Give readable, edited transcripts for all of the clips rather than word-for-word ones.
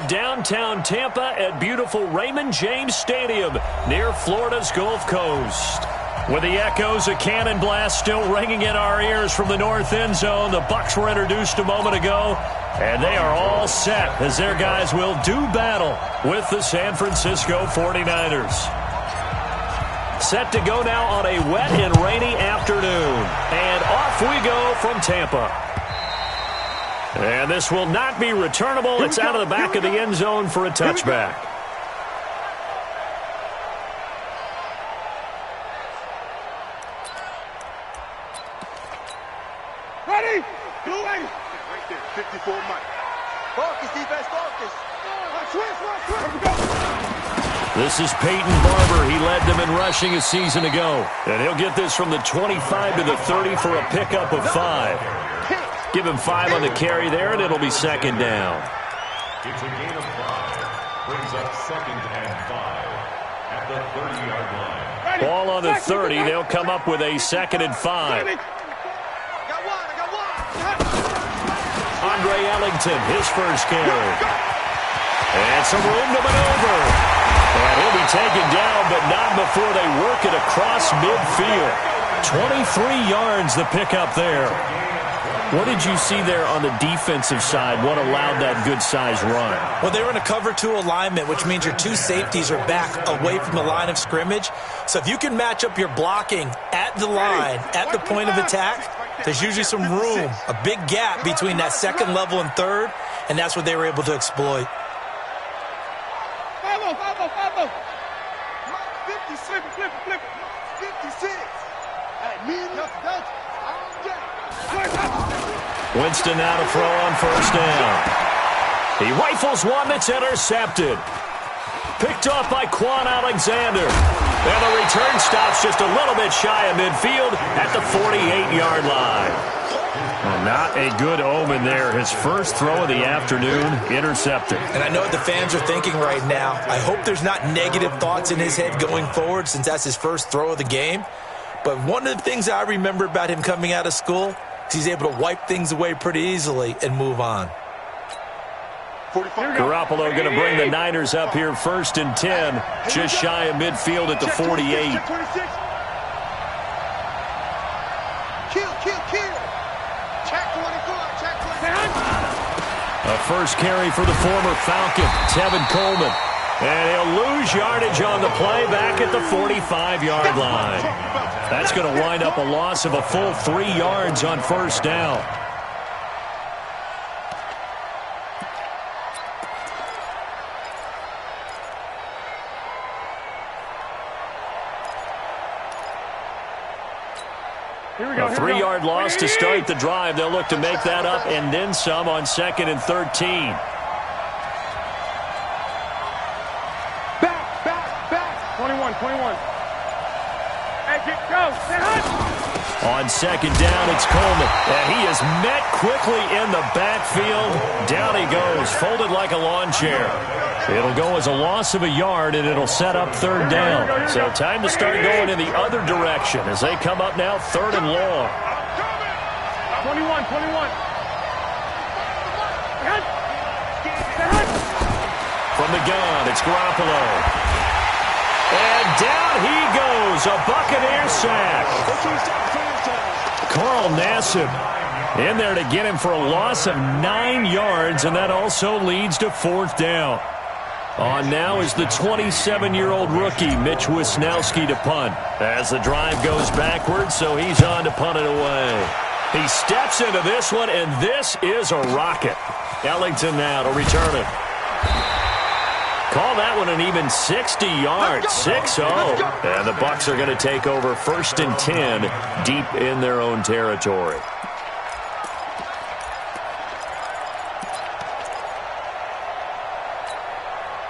Downtown Tampa at beautiful Raymond James Stadium near Florida's Gulf Coast. With the echoes of cannon blast still ringing in our ears from the north end zone, the Bucs were introduced a moment ago, and they are all set as their guys will do battle with the San Francisco 49ers. Set to go now on a wet and rainy afternoon, and off we go from Tampa. And this will not be returnable. It's out of the back of the end zone for a touchback. Ready? Blue 80. Right there, 54 Mike. Focus, defense, focus. This is Peyton Barber. He led them in rushing a season ago. And he'll get this from the 25 to the 30 for a pickup of 5. Give him 5 on the carry there, and it'll be second down. It's a gain of 5. Brings up 2nd and 5 at the 30-yard line. Ball on the 30. They'll come up with a 2nd and 5. Andre Ellington, his first carry. And some room to maneuver. And he'll be taken down, but not before they work it across midfield. 23 yards the pickup there. What did you see there on the defensive side? What allowed that good-sized run? Well, they were in a cover 2 alignment, which means your 2 safeties are back away from the line of scrimmage. So if you can match up your blocking at the line, at the point of attack, there's usually some room, a big gap between that second level and third, and that's what they were able to exploit. 56. Winston now to throw on first down. He rifles one that's intercepted. Picked off by Quan Alexander. And the return stops just a little bit shy of midfield at the 48-yard line. Well, not a good omen there. His first throw of the afternoon, intercepted. And I know what the fans are thinking right now. I hope there's not negative thoughts in his head going forward since that's his first throw of the game. But one of the things I remember about him coming out of school is he's able to wipe things away pretty easily and move on. Garoppolo going to bring the Niners up here 1st and 10, just shy of midfield at the 48. A first carry for the former Falcon, Tevin Coleman. And he'll lose yardage on the play back at the 45-yard line. That's going to wind up a loss of a full 3 yards on first down. A 3-yard loss to start the drive. They'll look to make that up and then some on 2nd and 13. Back. 21. Hey, go. On 2nd down, it's Coleman. And he is met quickly in the backfield. Down he goes, folded like a lawn chair. It'll go as a loss of a yard, and it'll set up 3rd down. So time to start going in the other direction as they come up now 3rd and long. 21. From the gun, it's Garoppolo. And down he goes, a Buccaneer sack. Carl Nassib in there to get him for a loss of 9 yards, and that also leads to 4th down. On now is the 27-year-old rookie, Mitch Wisnowski, to punt. As the drive goes backwards, so he's on to punt it away. He steps into this one, and this is a rocket. Ellington now to return it. Call that one an even 60 yards, 6-0. And the Bucs are going to take over 1st and 10 deep in their own territory.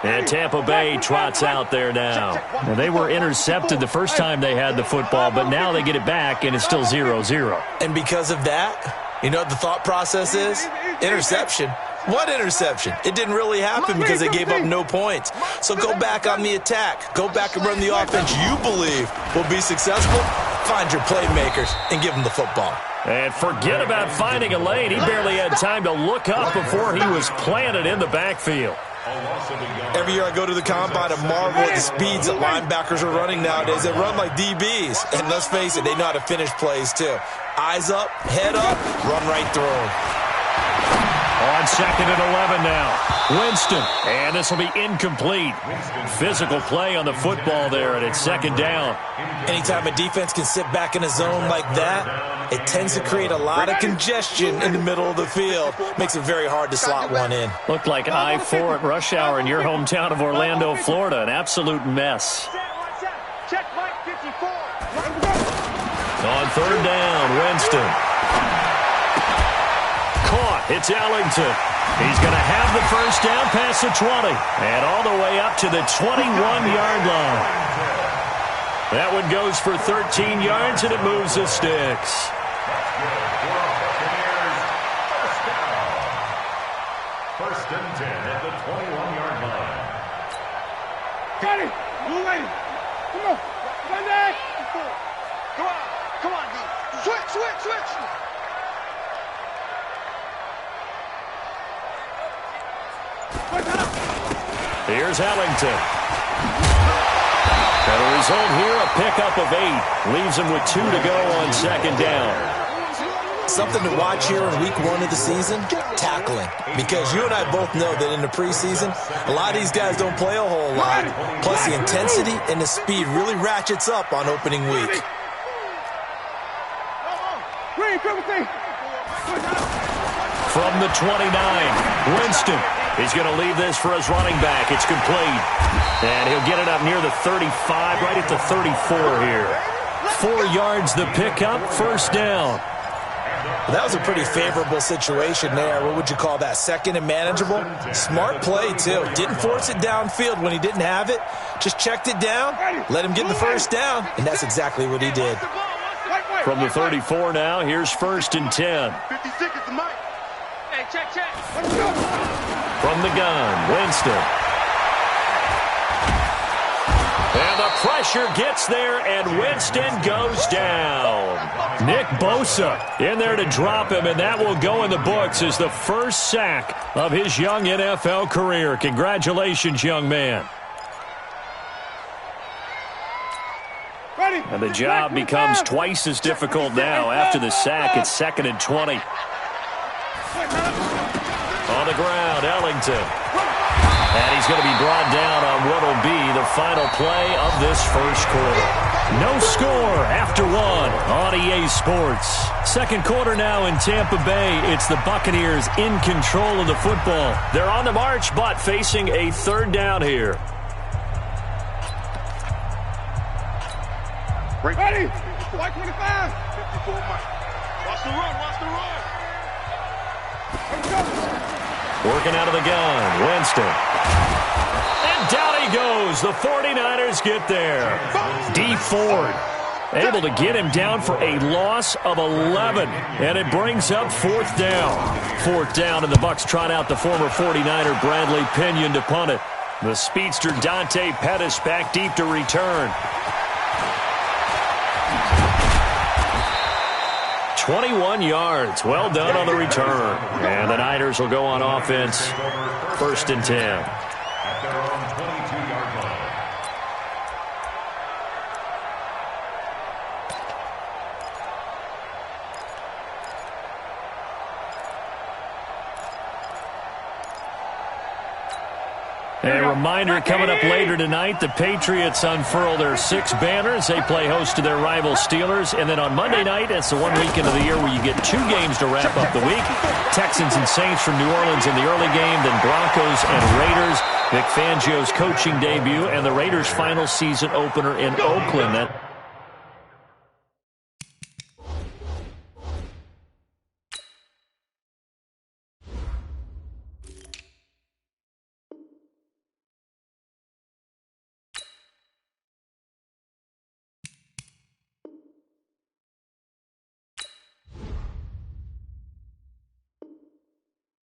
And Tampa Bay trots out there now. Now, they were intercepted the first time they had the football, but now they get it back, and it's still 0-0. And because of that, you know what the thought process is? Interception. What interception? It didn't really happen because they gave up no points. So go back on the attack. Go back and run the offense you believe will be successful. Find your playmakers and give them the football. And forget about finding a lane. He barely had time to look up before he was planted in the backfield. Every year I go to the combine and marvel at the speeds that linebackers are running nowadays. They run like DBs. And let's face it, they know how to finish plays too. Eyes up, head up, run right through them. On 2nd and 11 now. Winston. And this will be incomplete. Physical play on the football there, and it's 2nd down. Anytime a defense can sit back in a zone like that, it tends to create a lot of congestion in the middle of the field. Makes it very hard to slot one in. Looked like I-4 at rush hour in your hometown of Orlando, Florida. An absolute mess. Check Mike 54. On 3rd down, Winston. Caught. It's Ellington. He's going to have the first down past the 20. And all the way up to the 21-yard line. That one goes for 13 yards, and it moves the sticks. First and 10 at the 21-yard line. Got it. Move in. Come on. Run that. Come on. Come on, D. Switch. Here's Ellington. And a result here, a pickup of 8. Leaves him with 2 to go on 2nd down. Something to watch here in week 1 of the season, tackling. Because you and I both know that in the preseason, a lot of these guys don't play a whole lot. Plus the intensity and the speed really ratchets up on opening week. From the 29, Winston. He's going to leave this for his running back. It's complete. And he'll get it up near the 35, right at the 34 here. 4 yards the pickup, first down. That was a pretty favorable situation there. What would you call that? 2nd and manageable? Smart play, too. Didn't force it downfield when he didn't have it. Just checked it down, let him get the first down, and that's exactly what he did. From the 34 now, here's 1st and 10. 50 seconds to Mike. Hey, check. From the gun, Winston. And the pressure gets there, and Winston goes down. Nick Bosa in there to drop him, and that will go in the books as the first sack of his young NFL career. Congratulations, young man. And the job becomes twice as difficult now. After the sack, it's 2nd and 20. On the ground, Ellington. And he's going to be brought down on what will be the final play of this first quarter. No score after 1 on EA Sports. 2nd quarter now in Tampa Bay. It's the Buccaneers in control of the football. They're on the march, but facing a 3rd down here. Ready? White 25. 54 Mike. Watch the run. Working out of the gun, Winston. And down he goes. The 49ers get there. D. Ford able to get him down for a loss of 11. And it brings up 4th down. 4th down, and the Bucs trot out the former 49er Bradley Pinion to punt it. The speedster Dante Pettis back deep to return. 21 yards. Well done on the return. And the Niners will go on offense. 1st and 10. At their own 22-yard line. A reminder coming up later tonight, the Patriots unfurl their 6 banners. They play host to their rival Steelers. And then on Monday night, it's the one weekend of the year where you get 2 games to wrap up the week. Texans and Saints from New Orleans in the early game, then Broncos and Raiders. Vic Fangio's coaching debut and the Raiders' final season opener in Oakland.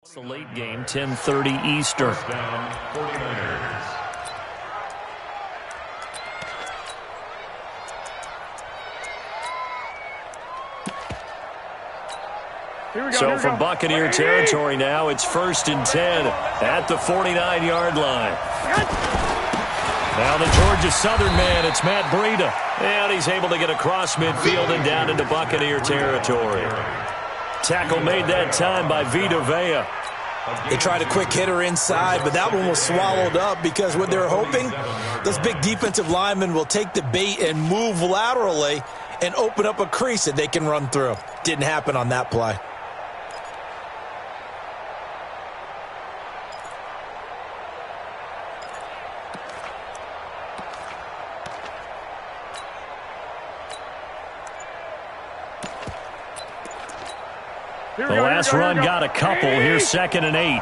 It's a late game, 10:30 Eastern. First down, 49ers. So from Buccaneer territory now, it's 1st and 10 at the 49-yard line. Now the Georgia Southern man, it's Matt Breida. And he's able to get across midfield and down into Buccaneer territory. Tackle made that time by Vita Vea. They tried a quick hitter inside, but that one was swallowed up because what they're hoping, those big defensive linemen will take the bait and move laterally and open up a crease that they can run through. Didn't happen on that play. The last run got a couple. Here's 2nd and 8.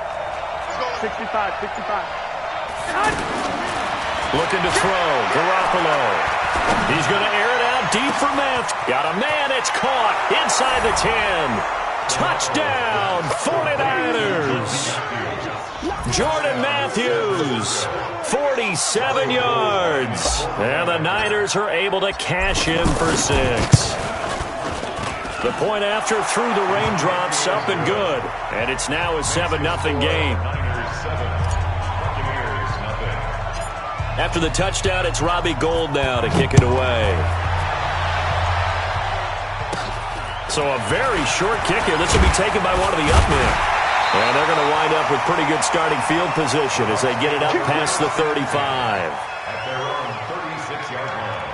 65. Looking to throw. Garoppolo. He's going to air it out deep for Matthews. Got a man. It's caught inside the 10. Touchdown, 49ers. Jordan Matthews, 47 yards. And the Niners are able to cash in for 6. The point after through the raindrops, up and good. And it's now a 7-0 game. After the touchdown, it's Robbie Gould now to kick it away. So a very short kick here. This will be taken by one of the up men. And they're going to wind up with pretty good starting field position as they get it up past the 35. At their own 36-yard line.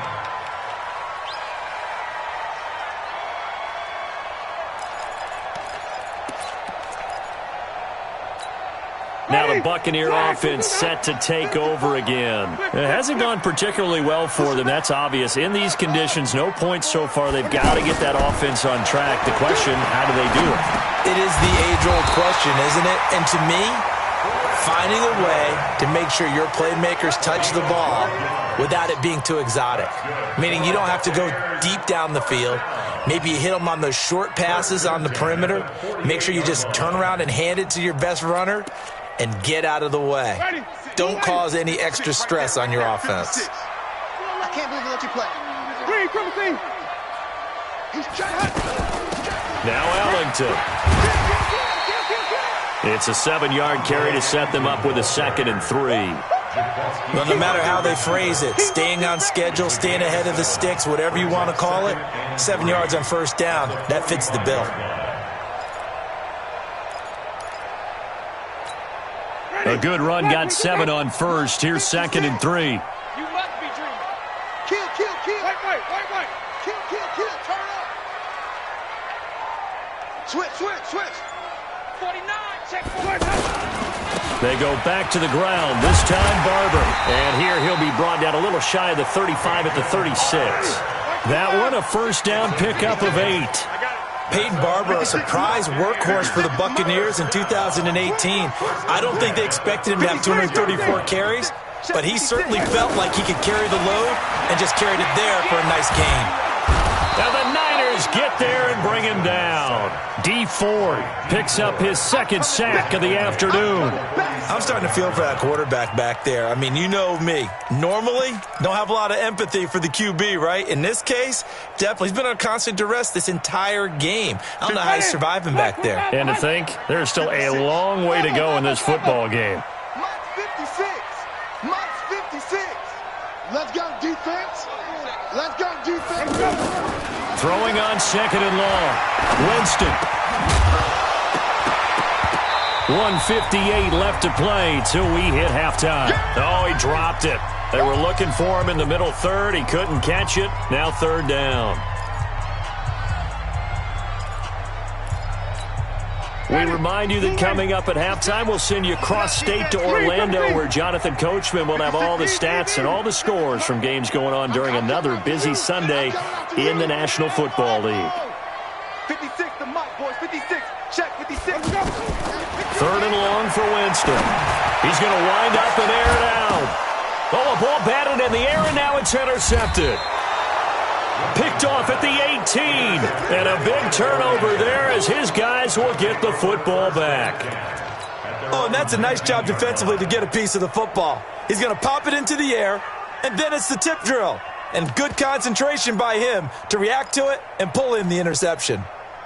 Now the Buccaneer offense set to take over again. It hasn't gone particularly well for them, that's obvious. In these conditions, no points so far. They've got to get that offense on track. The question, how do they do it? It is the age-old question, isn't it? And to me, finding a way to make sure your playmakers touch the ball without it being too exotic. Meaning you don't have to go deep down the field. Maybe you hit them on those short passes on the perimeter. Make sure you just turn around and hand it to your best runner and get out of the way. Don't cause any extra stress on your offense. I can't believe they let you play. Now Ellington. It's a 7-yard carry to set them up with a 2nd and 3. Well, no matter how they phrase it, staying on schedule, staying ahead of the sticks, whatever you want to call it, 7 yards on 1st down, that fits the bill. A good run got 7 on 1st. Here's 2nd and 3. You must be dreaming. Kill. Wait. Kill. Turn up. Switch. 49. Check. They go back to the ground. This time Barber. And here he'll be brought down a little shy of the 35 at the 36. That one a 1st down pickup of 8. Peyton Barber, a surprise workhorse for the Buccaneers in 2018. I don't think they expected him to have 234 carries, but he certainly felt like he could carry the load and just carried it there for a nice gain. Now the Niners get there and bring him down. D Ford picks up his 2nd sack of the afternoon. I'm starting to feel for that quarterback back there. I mean, you know me. Normally, don't have a lot of empathy for the QB, right? In this case, definitely. He's been under constant duress this entire game. I don't know how he's surviving back there. And to think, there's still a long way to go in this football game. Month 56. Let's go, defense. Throwing on 2nd and long. Winston. 1:58 left to play till we hit halftime. Oh, he dropped it. They were looking for him in the middle third. He couldn't catch it. Now 3rd down. We remind you that coming up at halftime, we'll send you cross-state to Orlando, where Jonathan Coachman will have all the stats and all the scores from games going on during another busy Sunday in the National Football League. 56, the mic, boys. 56. Check 56. 3rd and long for Winston. He's going to wind up and air it out. Oh, a ball batted in the air, and now it's intercepted. Picked off at the 18. And a big turnover there as his guys will get the football back. Oh, and that's a nice job defensively to get a piece of the football. He's going to pop it into the air, and then it's the tip drill. And good concentration by him to react to it and pull in the interception.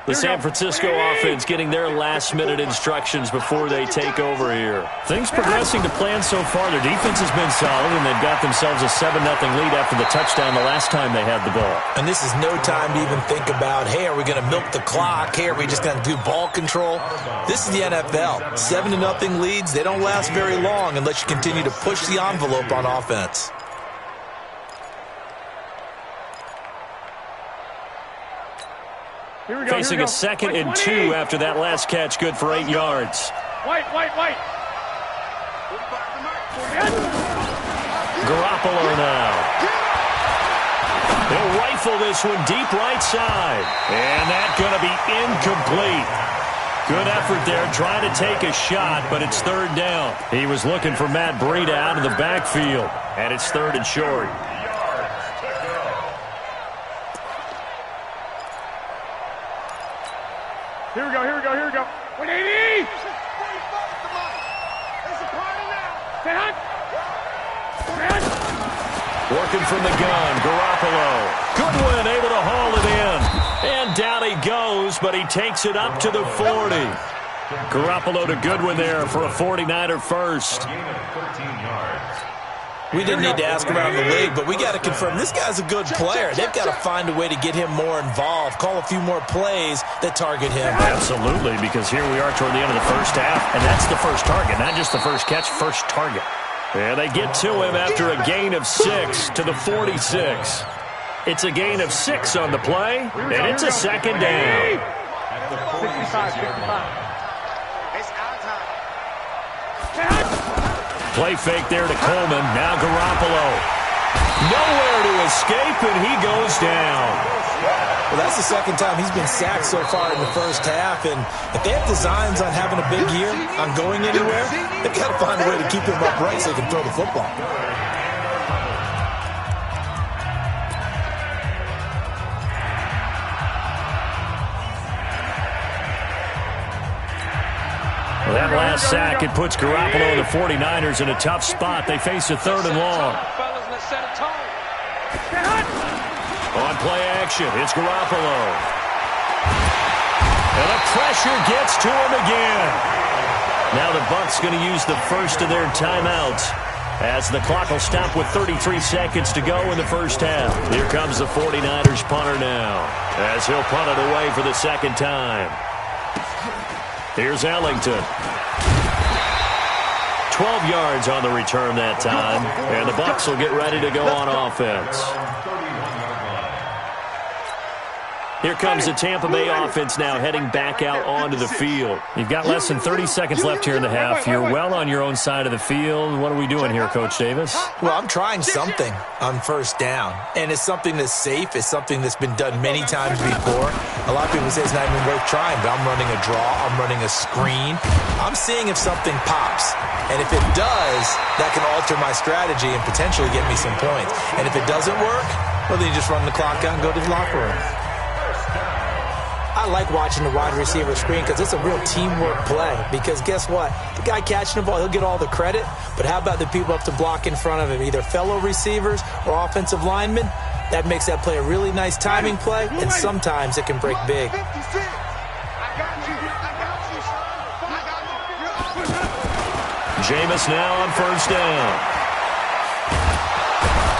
The San Francisco offense getting their last-minute instructions before they take over here. Things progressing to plan so far. Their defense has been solid, and they've got themselves a 7-0 lead after the touchdown the last time they had the ball. And this is no time to even think about, hey, are we going to milk the clock? Hey, are we just going to do ball control? This is the NFL. 7-0 leads, they don't last very long unless you continue to push the envelope on offense. Facing a 2nd and 2 after that last catch, good for 8 yards. White. Garoppolo now. They'll rifle this one deep right side. And that's going to be incomplete. Good effort there, trying to take a shot, but it's 3rd down. He was looking for Matt Breida out of the backfield, and it's 3rd and short. Here we go. 180! Working from the gun, Garoppolo. Goodwin able to haul it in. And down he goes, but he takes it up to the 40. Garoppolo to Goodwin there for a 49er first. We didn't need to ask around the league, but we got to confirm this guy's a good player. They've got to find a way to get him more involved, call a few more plays that target him. Absolutely, because here we are toward the end of the first half, and that's the first target, not just the first catch, first target. And they get to him after a gain of 6 to the 46. It's a gain of 6 on the play, and it's a 2nd down. 65. Play fake there to Coleman. Now Garoppolo. Nowhere to escape, and he goes down. Well, that's the 2nd time he's been sacked so far in the first half, and if they have designs on having a big year, on going anywhere, they've got to find a way to keep him upright so they can throw the football. Well, that last sack, it puts Garoppolo and the 49ers in a tough spot. They face a 3rd and long. On play action, it's Garoppolo. And the pressure gets to him again. Now the Bucs going to use the first of their timeouts as the clock will stop with 33 seconds to go in the first half. Here comes the 49ers punter now as he'll punt it away for the 2nd time. Here's Ellington. 12 yards on the return that time, and the Bucs will get ready to go on offense. Here comes the Tampa Bay offense now heading back out onto the field. You've got less than 30 seconds left here in the half. You're well on your own side of the field. What are we doing here, Coach Davis? Well, I'm trying something on 1st down, and it's something that's safe. It's something that's been done many times before. A lot of people say it's not even worth trying, but I'm running a draw. I'm running a screen. I'm seeing if something pops, and if it does, that can alter my strategy and potentially get me some points. And if it doesn't work, well, then you just run the clock out and go to the locker room. I like watching the wide receiver screen because it's a real teamwork play. Because guess what? The guy catching the ball, he'll get all the credit. But how about the people up to block in front of him, either fellow receivers or offensive linemen? That makes that play a really nice timing play, and sometimes it can break big. Jameis now on 1st down.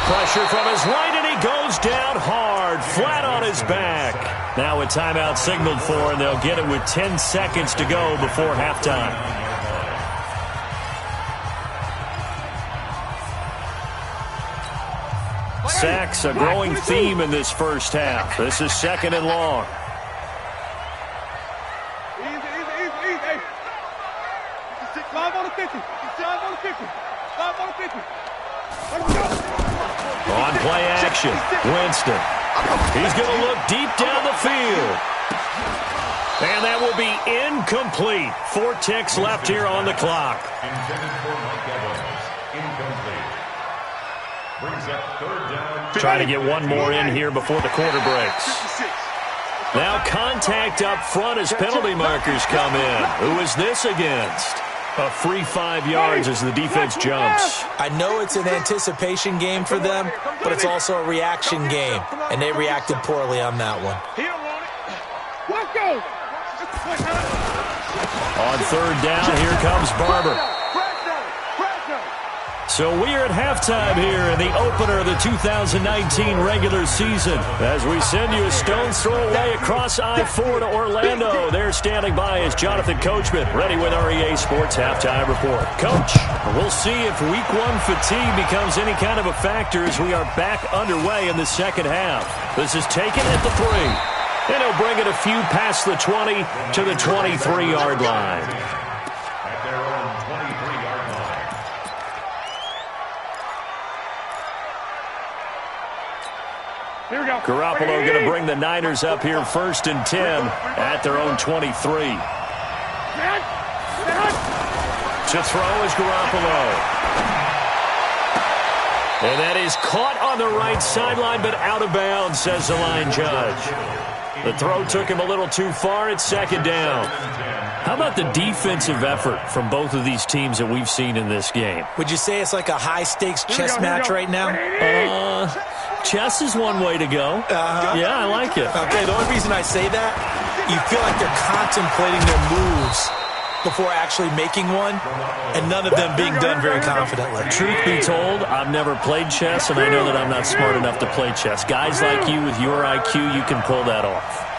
Pressure from his right, and he goes down hard, flat on his back. Now a timeout signaled for, and they'll get it with 10 seconds to go before halftime. Sacks, a growing theme in this first half. This is 2nd and long. Easy. Slide on the 50. Slide on the 50. Let's go. On play action, Winston. He's going to look deep down the field. And that will be incomplete. 4 ticks left here on the clock. Trying to get one more in here before the quarter breaks. Now contact up front as penalty markers come in. Who is this against? A free 5 yards as the defense jumps. I know it's an anticipation game for them, but it's also a reaction game, and they reacted poorly on that one. Let's go. On third down, here comes Barber. So we are at halftime here in the opener of the 2019 regular season. As we send you a stone's throw away across I-4 to Orlando. There standing by is Jonathan Coachman, ready with our EA Sports Halftime Report. Coach, we'll see if Week 1 fatigue becomes any kind of a factor as we are back underway in the second half. This is taken at the 3. And he'll bring it a few past the 20 to the 23-yard line. At their own 23-yard line. Here we go. Garoppolo going to bring the Niners up here 1st and 10 at their own 23. To throw is Garoppolo. And that is caught on the right sideline, but out of bounds, says the line judge. The throw took him a little too far. It's 2nd down. How about the defensive effort from both of these teams that we've seen in this game? Would you say it's like a high-stakes chess match right now? Chess is one way to go. Yeah, I like it. Okay, the only reason I say that, you feel like they're contemplating their moves before actually making one, and none of them being done very confidently. Truth be told, I've never played chess, and I know that I'm not smart enough to play chess. Guys like you with your IQ, you can pull that off.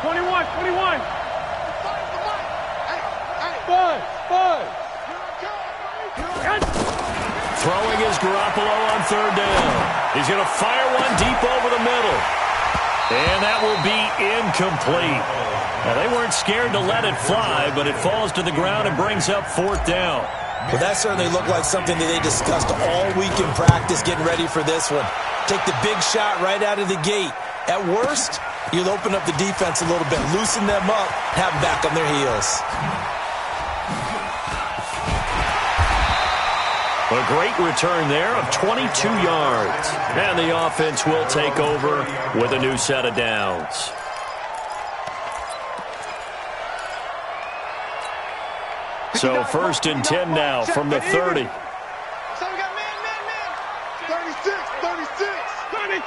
21. Throwing is Garoppolo on 3rd down. He's going to fire one deep over the middle. And that will be incomplete. Now, they weren't scared to let it fly, but it falls to the ground and brings up 4th down. Well, that certainly looked like something that they discussed all week in practice, getting ready for this one. Take the big shot right out of the gate. At worst, you'll open up the defense a little bit, loosen them up, have them back on their heels. A great return there of 22 yards. And the offense will take over with a new set of downs. So 1st and 10 now from the 30. So we got man. 36. 30.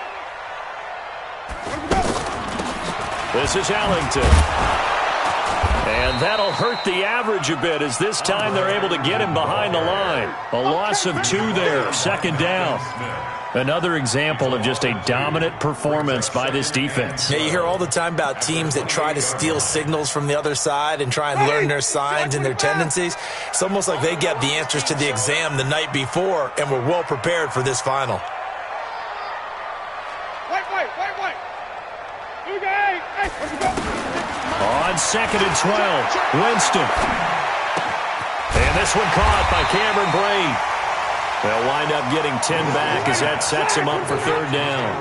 This is Allington. And that'll hurt the average a bit as this time they're able to get him behind the line. A loss of 2 there, 2nd down. Another example of just a dominant performance by this defense. Yeah, you hear all the time about teams that try to steal signals from the other side and try and learn their signs and their tendencies. It's almost like they get the answers to the exam the night before and were well prepared for this final. Wait. Here we go. Hey, let's go. On 2nd and 12, Winston. And this one caught by Cameron Braid. They'll wind up getting 10 back as that sets him up for 3rd down.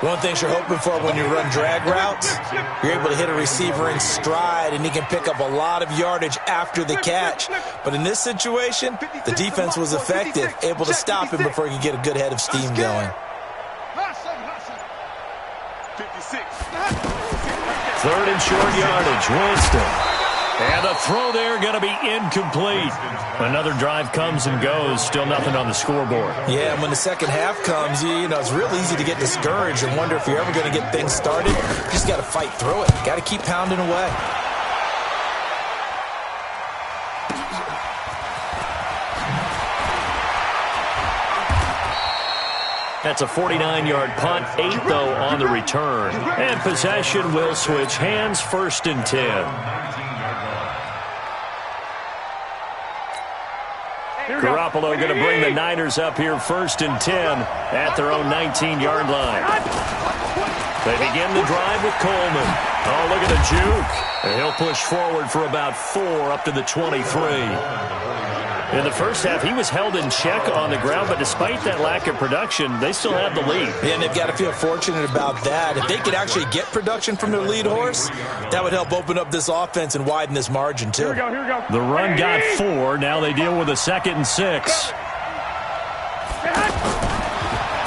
One thing you're hoping for when you run drag routes, you're able to hit a receiver in stride, and he can pick up a lot of yardage after the catch. But in this situation, the defense was effective, able to stop him before he could get a good head of steam going. 3rd and short yardage, Winston. And the throw there going to be incomplete. Another drive comes and goes, still nothing on the scoreboard. Yeah, and when the second half comes, you know, it's real easy to get discouraged and wonder if you're ever going to get things started. You just got to fight through it. Got to keep pounding away. That's a 49-yard punt, 8 though on the return. And possession will switch hands, 1st and 10. Garoppolo going to bring the Niners up here 1st and 10 at their own 19-yard line. They begin the drive with Coleman. Oh, look at the juke. And he'll push forward for about 4 up to the 23. In the first half, he was held in check on the ground, but despite that lack of production, they still have the lead. Yeah, and they've got to feel fortunate about that. If they could actually get production from their lead horse, that would help open up this offense and widen this margin, too. Here we go. The run got 4. Now they deal with a 2nd and 6.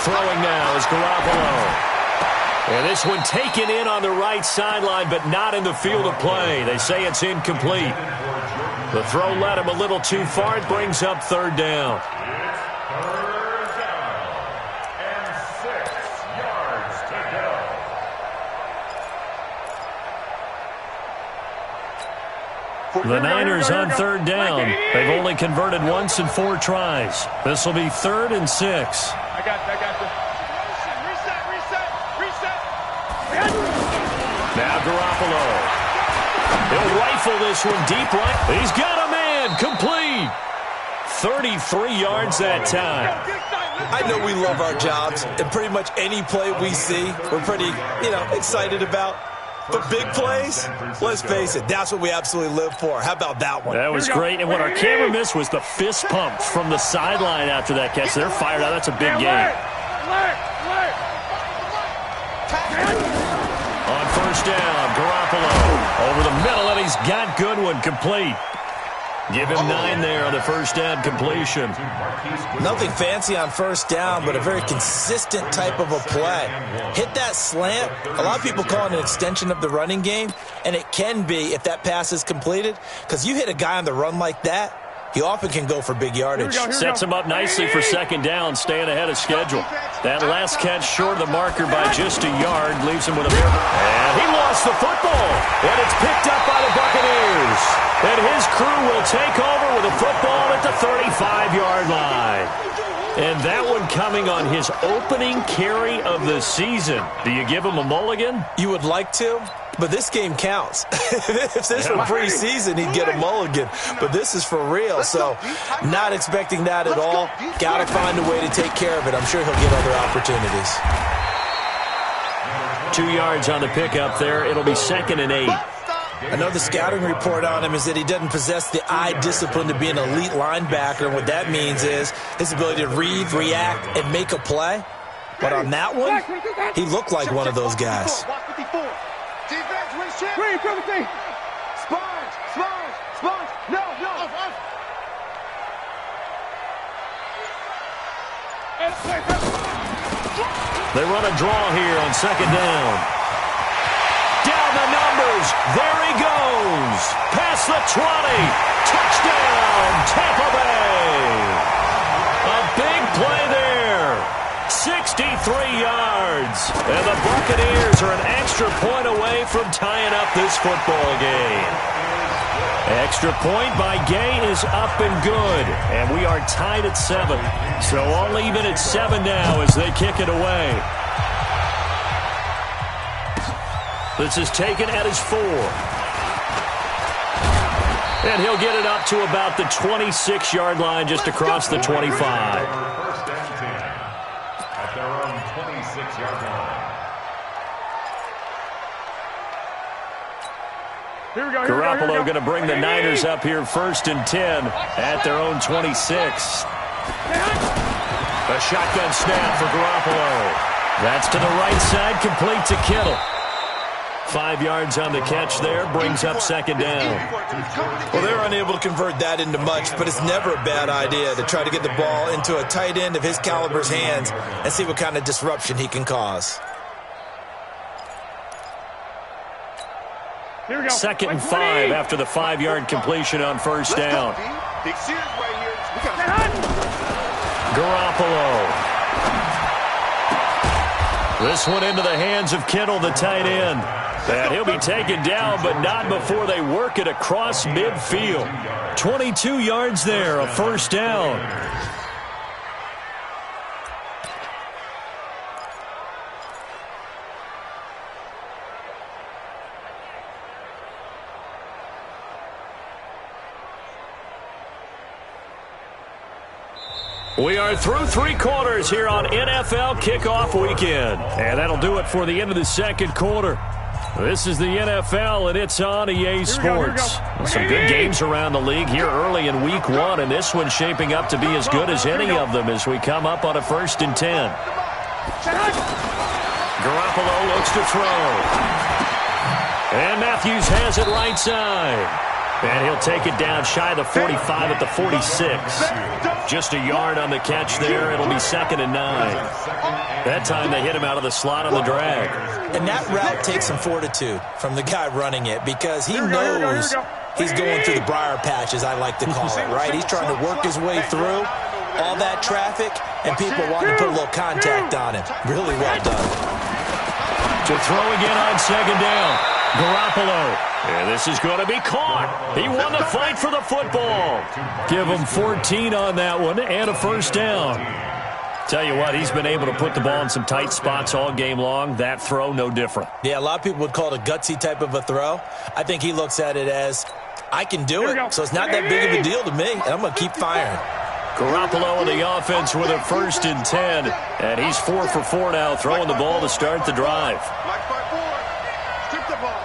Throwing now is Garoppolo. And this one taken in on the right sideline, but not in the field of play. They say it's incomplete. The throw led him a little too far. It brings up 3rd down. It's 3rd down and 6 yards to go. The Niners on third down. They've only converted once in 4 tries. This will be 3rd and 6. I got this. Reset. Now Garoppolo. He'll rifle this one deep right. He's got a man. Complete. 33 yards that time. I know we love our jobs, and pretty much any play we see, we're pretty, excited about. But big plays, let's face it, that's what we absolutely live for. How about that one? That was great, and what our camera missed was the fist pump from the sideline after that catch. They're fired out. That's a big game. On first down, Garoppolo over the middle, and he's got Goodwin complete. Give him 9 there on the first down completion. Nothing fancy on first down, but a very consistent type of a play. Hit that slant. A lot of people call it an extension of the running game, and it can be if that pass is completed, because you hit a guy on the run like that, he often can go for big yardage. Sets him up nicely for second down, staying ahead of schedule. That last catch short of the marker by just a yard leaves him with a miracle. And he lost the football, and it's picked up by the Buccaneers. And his crew will take over with a football at the 35-yard line. And that one coming on his opening carry of the season. Do you give him a mulligan? You would like to, but this game counts. If this were preseason, he'd get a mulligan. But this is for real, so not expecting that at all. Got to find a way to take care of it. I'm sure he'll get other opportunities. 2 yards on the pickup there. It'll be 2nd and 8. I know the scouting report on him is that he doesn't possess the eye discipline to be an elite linebacker. And what that means is his ability to read, react, and make a play. But on that one, he looked like one of those guys. They run a draw here on 2nd down. Down the numbers. There he goes. Past the 20. Touchdown, Tampa Bay. A big play there. 63 yards. And the Buccaneers are an extra point away from tying up this football game. Extra point by Gay is up and good. And we are tied at 7. So all even at 7 now as they kick it away. This is taken at his 4. And he'll get it up to about the 26-yard line just across the 25. First and 10 at their own 26-yard line. Garoppolo going to bring the Niners up here 1st and 10 at their own 26. A shotgun snap for Garoppolo. That's to the right side, complete to Kittle. 5 yards on the catch there, brings up 2nd down. Well, they're unable to convert that into much, but it's never a bad idea to try to get the ball into a tight end of his caliber's hands and see what kind of disruption he can cause. 2nd and 5 after the 5-yard completion on first down. Garoppolo. This one into the hands of Kittle, the tight end. And he'll be taken down, but not before they work it across midfield. 22 yards there, a first down. We are through 3 quarters here on NFL Kickoff Weekend. And that'll do it for the end of the 2nd quarter. This is the NFL, and it's on EA Sports. Some good games around the league here early in Week 1, and this one's shaping up to be as good as any of them as we come up on a 1st and 10. Garoppolo looks to throw. And Matthews has it right side. And he'll take it down shy of the 45 at the 46. Just a yard on the catch there. It'll be 2nd and 9. That time they hit him out of the slot on the drag. And that route takes some fortitude from the guy running it because he knows he's going through the briar patch, as I like to call it, right? He's trying to work his way through all that traffic and people wanting to put a little contact on him. Really well done. To throw again on 2nd down. Garoppolo. And this is going to be caught. He won the fight for the football. Give him 14 on that one and a first down. Tell you what, he's been able to put the ball in some tight spots all game long. That throw, no different. Yeah, a lot of people would call it a gutsy type of a throw. I think he looks at it as, I can do it, so it's not that big of a deal to me, and I'm going to keep firing. Garoppolo in the offense with a 1st and 10, and he's 4 for 4 now, throwing the ball to start the drive. Mike 5-4. Strip the ball.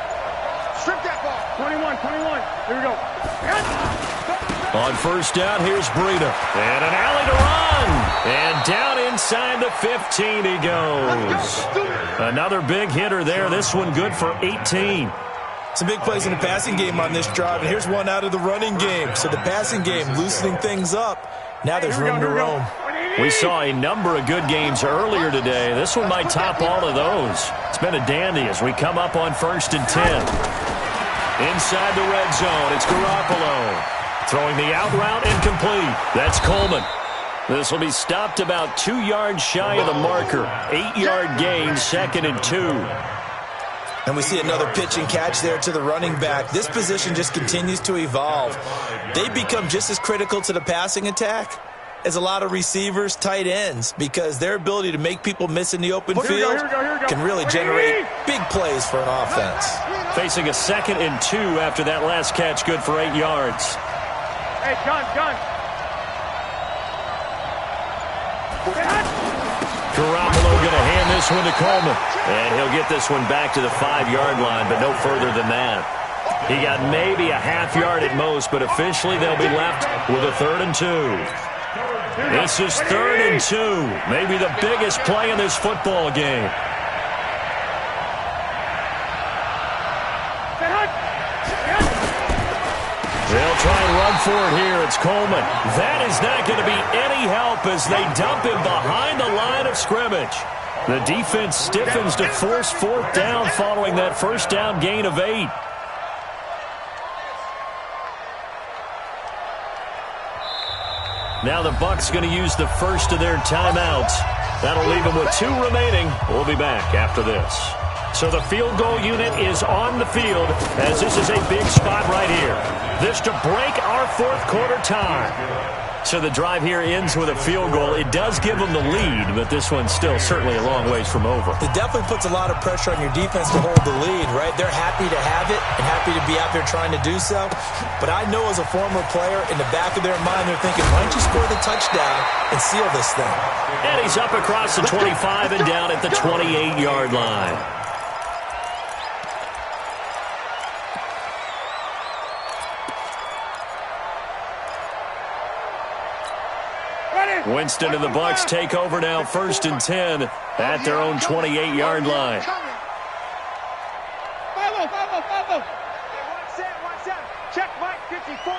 Strip that ball. 21. Here we go. On 1st down, here's Breida. And an alley to run. And down inside the 15 he goes. Another big hitter there. This one good for 18. Some big plays in the passing game on this drive, and here's one out of the running game. So the passing game loosening things up. Now there's room to roam. We saw a number of good games earlier today. This one might top all of those. It's been a dandy as we come up on 1st and 10. Inside the red zone, it's Garoppolo. Throwing the out route incomplete. That's Coleman. This will be stopped about 2 yards shy of the marker. 8-yard gain, 2nd and 2. And we see another pitch and catch there to the running back. This position just continues to evolve. They become just as critical to the passing attack as a lot of receivers, tight ends, because their ability to make people miss in the open field can really generate big plays for an offense. Facing a 2nd and 2 after that last catch, good for 8 yards. Hey, gun. Garoppolo going to hand this one to Coleman. And he'll get this one back to the 5-yard line, but no further than that. He got maybe a half yard at most, but officially they'll be left with a 3rd and 2. This is 3rd and 2. Maybe the biggest play in this football game. They'll try and run for it here. It's Coleman. That is not going to be any help as they dump him behind the line of scrimmage. The defense stiffens to force 4th down following that 1st down gain of 8. Now the Bucs going to use the first of their timeouts. That'll leave them with 2 remaining. We'll be back after this. So the field goal unit is on the field as this is a big spot right here. This to break our 4th quarter tie. So the drive here ends with a field goal. It does give them the lead, but this one's still certainly a long ways from over. It definitely puts a lot of pressure on your defense to hold the lead, right? They're happy to have it and happy to be out there trying to do so. But I know as a former player, in the back of their mind, they're thinking, why don't you score the touchdown and seal this thing? And he's up across the 25 and down at the 28-yard line. Winston and the Bucs take over now, 1st and 10 at their own 28-yard line. 5-0. Watch out. Check Mike 54.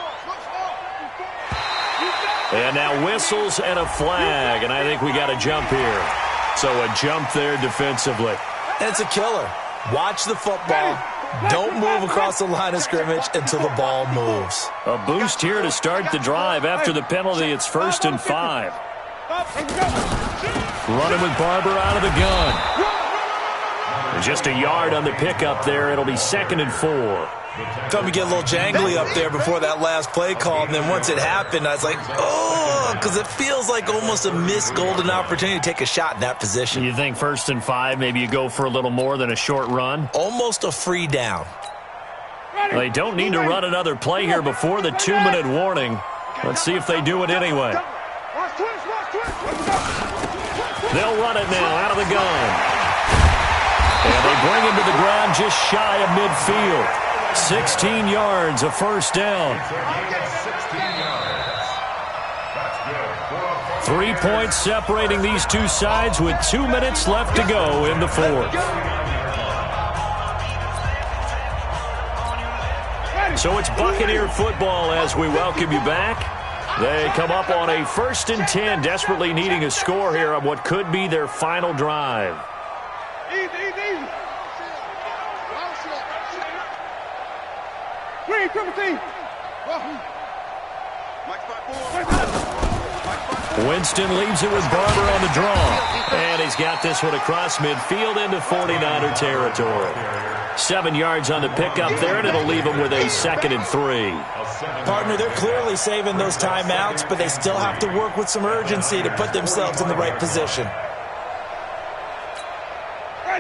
And now whistles and a flag, and I think we got a jump here. So a jump there defensively. And it's a killer. Watch the football. Don't move across the line of scrimmage until the ball moves. A boost here to start the drive. After the penalty, it's 1st and 5. Running with Barber out of the gun. And just a yard on the pickup there. It'll be 2nd and 4. Thought me get a little jangly up there before that last play call, and then once it happened, I was like, oh, because it feels like almost a missed golden opportunity to take a shot in that position. You think 1st and 5, maybe you go for a little more than a short run? Almost a free down. They don't need to run another play here before the 2-minute warning. Let's see if they do it anyway. They'll run it now out of the gun. And they bring him to the ground just shy of midfield. 16 yards, a 1st down. 3 points separating these two sides with 2 minutes left to go in the 4th. So it's Buccaneer football as we welcome you back. They come up on a 1st and 10, desperately needing a score here on what could be their final drive. Easy. Triple T. Winston leaves it with Barber on the draw. And he's got this one across midfield into 49er territory. 7 yards on the pickup there, and it'll leave him with a 2nd and 3. Partner, they're clearly saving those timeouts, but they still have to work with some urgency to put themselves in the right position.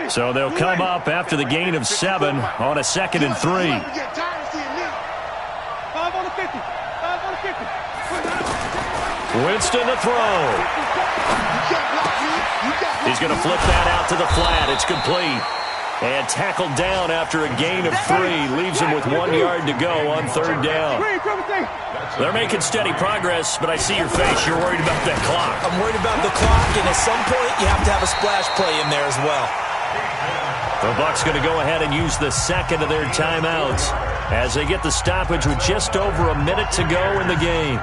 So they'll come up after the gain of 7 on a 2nd and 3. 5 on the 50. 5 on the 50. Winston to throw. He's going to flip that out to the flat. It's complete. And tackled down after a gain of 3. Leaves him with 1 yard to go on 3rd down. They're making steady progress, but I see your face. You're worried about that clock. I'm worried about the clock, and at some point you have to have a splash play in there as well. The Bucs going to go ahead and use the 2nd of their timeouts as they get the stoppage with just over a minute to go in the game.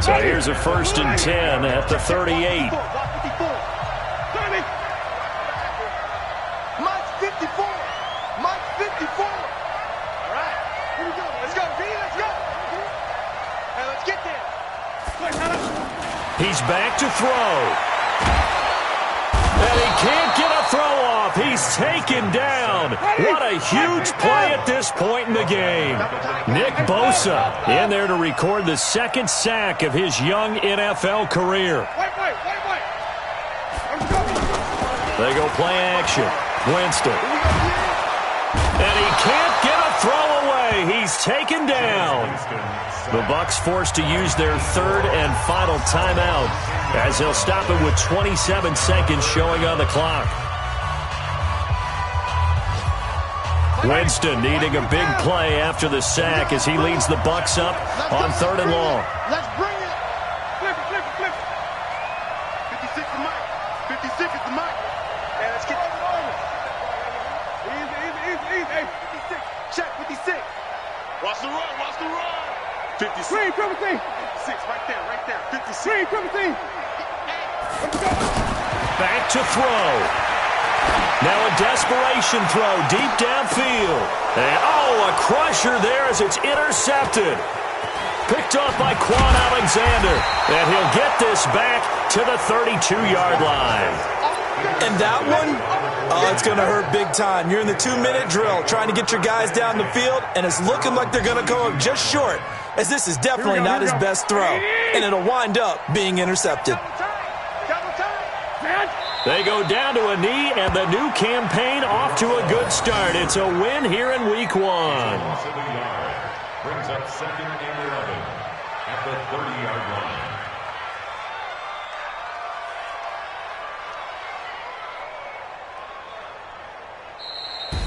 So here's a 1st and 10 at the 38. Mike's 54. Mike's 54. All right. Here we go. Let's go, V. Let's go. Hey, let's get there. He's back to throw. And he can't get a throw off. He's taken down. What a huge play at this point in the game. Nick Bosa in there to record the 2nd sack of his young NFL career. They go play action. Winston. And he can't get a throw away. He's taken down. The Bucs forced to use their 3rd and final timeout as they'll stop it with 27 seconds showing on the clock. Winston needing a big play after the sack as he leads the Bucs up on 3rd and long. Let's bring it. Flip it, flip it, flip it. 56 is Mike. 56 is the Mike. Hey, let's get it rolling. Easy. Hey, 56. Check 56. Watch the run, watch the run. 56. Green, 56, right there. 56. Green, 56. Back to throw. Now a desperation throw deep downfield. And, a crusher there as it's intercepted. Picked up by Quan Alexander. And he'll get this back to the 32-yard line. And that one, it's going to hurt big time. You're in the 2-minute drill trying to get your guys down the field, and it's looking like they're going to come up just short, as this is definitely not his best throw, and it'll wind up being intercepted. They go down to a knee, and the new campaign off to a good start. It's a win here in Week 1. Brings up 2nd and 11 at the 30-yard line.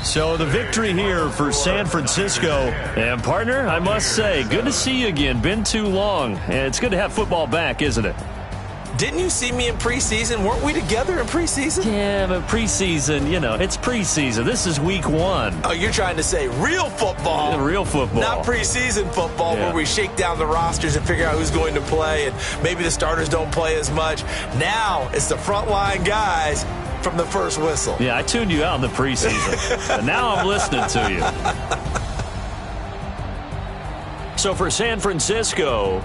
So the victory here for San Francisco. And, partner, I must say, good to see you again. Been too long. And it's good to have football back, isn't it? Didn't you see me in preseason? Weren't we together in preseason? Yeah, but preseason, it's preseason. This is Week 1. Oh, you're trying to say real football. Yeah, real football. Not preseason football where we shake down the rosters and figure out who's going to play, and maybe the starters don't play as much. Now it's the frontline guys from the first whistle. Yeah, I tuned you out in the preseason. But now I'm listening to you. So for San Francisco,